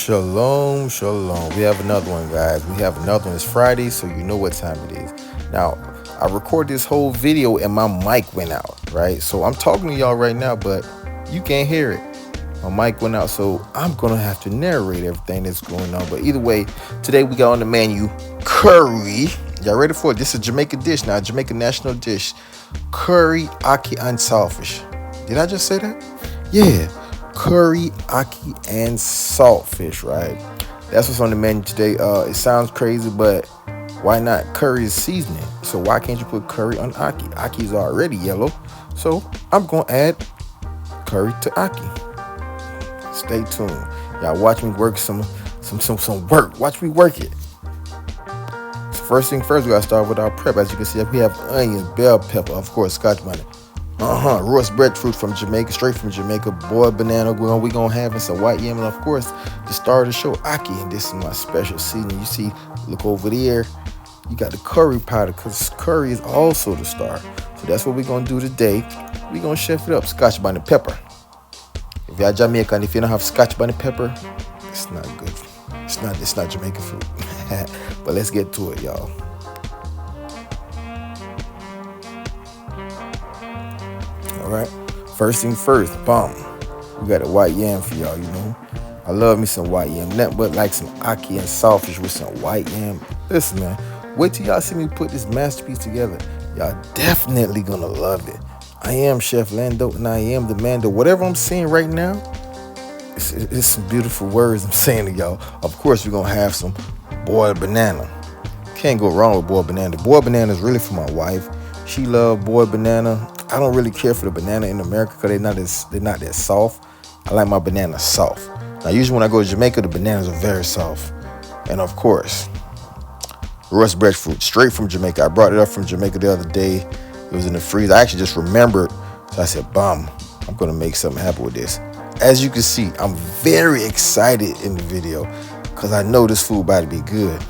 Shalom, shalom. We have another one, guys. We have another one. It's Friday, so you know what time it is. Now, I recorded this whole video and my mic went out, right? So I'm talking to y'all right now, but you can't hear it. My mic went out, so I'm going to have to narrate everything that's going on. But either way, today we got on the menu curry. Y'all ready for it? This is a Jamaican dish now, a Jamaican national dish. Curry, ackee, and saltfish. Did I just say that? Yeah. Curry, ackee, and saltfish, right? That's what's on the menu today. It sounds crazy, but why not? Curry is seasoning, so why can't you put curry on ackee? Ackee is already yellow, so I'm gonna add curry to ackee. Stay tuned, y'all. Watch me work some work. Watch me work it. So first thing first, we gotta start with our prep. As you can see, we have onions, bell pepper, of course, scotch bonnet. Roast breadfruit from Jamaica, straight from Jamaica, boiled banana. We gonna have some white yam, and of course, the star of the show, ackee. And this is my special seasoning. You see, look over there. You got the curry powder, because curry is also the star. So that's what we're gonna do today. We're gonna chef it up. Scotch bonnet pepper. If you're Jamaican, if you don't have scotch bonnet pepper, it's not good. It's not Jamaican food. But let's get to it, y'all. All right, first thing first, bomb. We got a white yam for y'all, you know. I love me some white yam. Nothing but like some ackee and saltfish with some white yam. Listen, man, wait till y'all see me put this masterpiece together. Y'all definitely gonna love it. I am Chef Lando, and I am the Mando. Whatever I'm saying right now, it's some beautiful words I'm saying to y'all. Of course, we're gonna have some boiled banana. Can't go wrong with boiled banana. Boiled banana is really for my wife. She loves boiled banana. I don't really care for the banana in America because they're not that soft. I like my banana soft. Now, usually when I go to Jamaica, the bananas are very soft. And of course, roast breadfruit, straight from Jamaica. I brought it up from Jamaica the other day. It was in the freezer. I actually just remembered. So I said, bomb, I'm going to make something happen with this. As you can see, I'm very excited in the video because I know this food about to be good.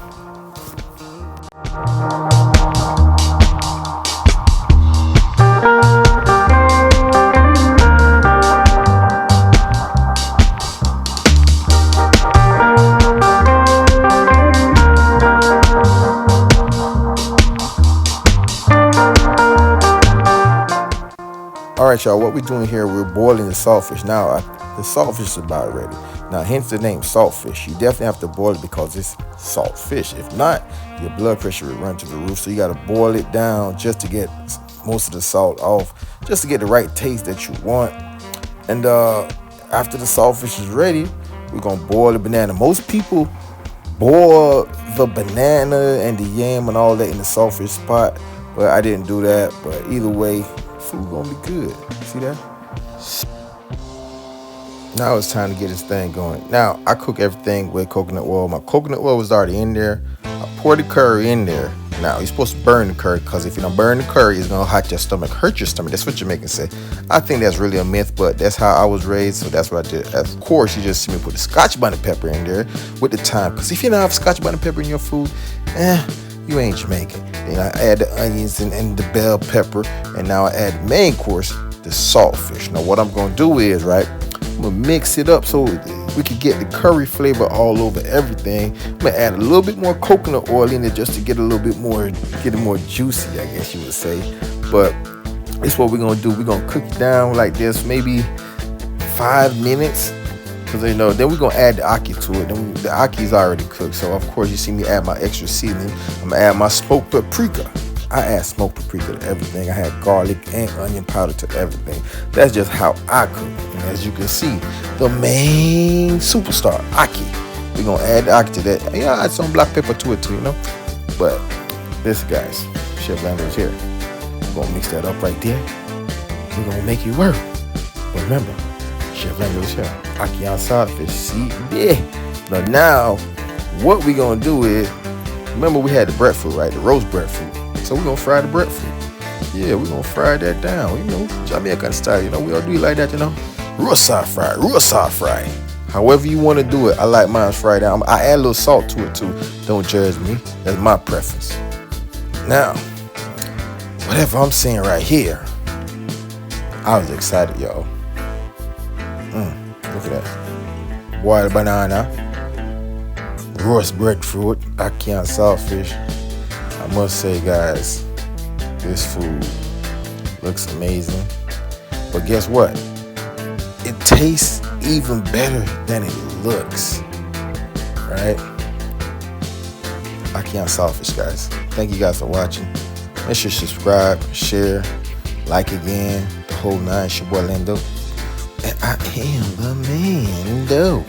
All right, y'all, what we're doing here, we're boiling the saltfish. Now, the saltfish is about ready. Now, hence the name saltfish. You definitely have to boil it because it's saltfish. If not, your blood pressure will run to the roof. So you got to boil it down just to get most of the salt off, just to get the right taste that you want. And after the saltfish is ready, we're going to boil the banana. Most people boil the banana and the yam and all that in the saltfish pot, but I didn't do that. But either way, food gonna be good. See that? Now it's time to get this thing going. Now I cook everything with coconut oil. My coconut oil was already in there. I poured the curry in there. Now you're supposed to burn the curry because if you don't burn the curry, it's gonna hurt your stomach. That's what Jamaicans say. I think that's really a myth, but that's how I was raised, so that's what I did. Of course, you just see me put the scotch bonnet pepper in there with the thyme. Because if you don't have scotch bonnet pepper in your food, you ain't Jamaican. Then I add the onions and the bell pepper, and now I add the main course, the saltfish. Now what I'm gonna do is, right, I'm gonna mix it up so we can get the curry flavor all over everything. I'm gonna add a little bit more coconut oil in it just to get a little bit more, get it more juicy, I guess you would say. But it's what we're gonna do. We're gonna cook it down like this, maybe 5 minutes. Because, you know, then we're going to add the ackee to it. Then the ackee is already cooked. So, of course, you see me add my extra seasoning. I'm going to add my smoked paprika. I add smoked paprika to everything. I had garlic and onion powder to everything. That's just how I cook. And as you can see, the main superstar, ackee. We're going to add the ackee to that. Yeah, I add some black pepper to it too, you know. But this, guys, Chef Lando is here. We're going to mix that up right there. We're going to make it work. But remember, Chef Lando is here. Ackee and saltfish. See? Yeah. Now, what we gonna do is, remember we had the breadfruit, right? The roast breadfruit. So we're gonna fry the breadfruit. Yeah, we're gonna fry that down. You know, Jamaican style. You know, we all do it like that, you know. Roast fry. However you want to do it. I like mine fried down. I add a little salt to it too. Don't judge me. That's my preference. Now, whatever I'm saying right here, I was excited, y'all. Look at that. Boiled banana, roast breadfruit, ackee and saltfish. I must say, guys, this food looks amazing. But guess what? It tastes even better than it looks, right? Ackee and saltfish, guys. Thank you guys for watching. Make sure you subscribe, share, like again, the whole nine. It's your boy Lando. And I am the man, though.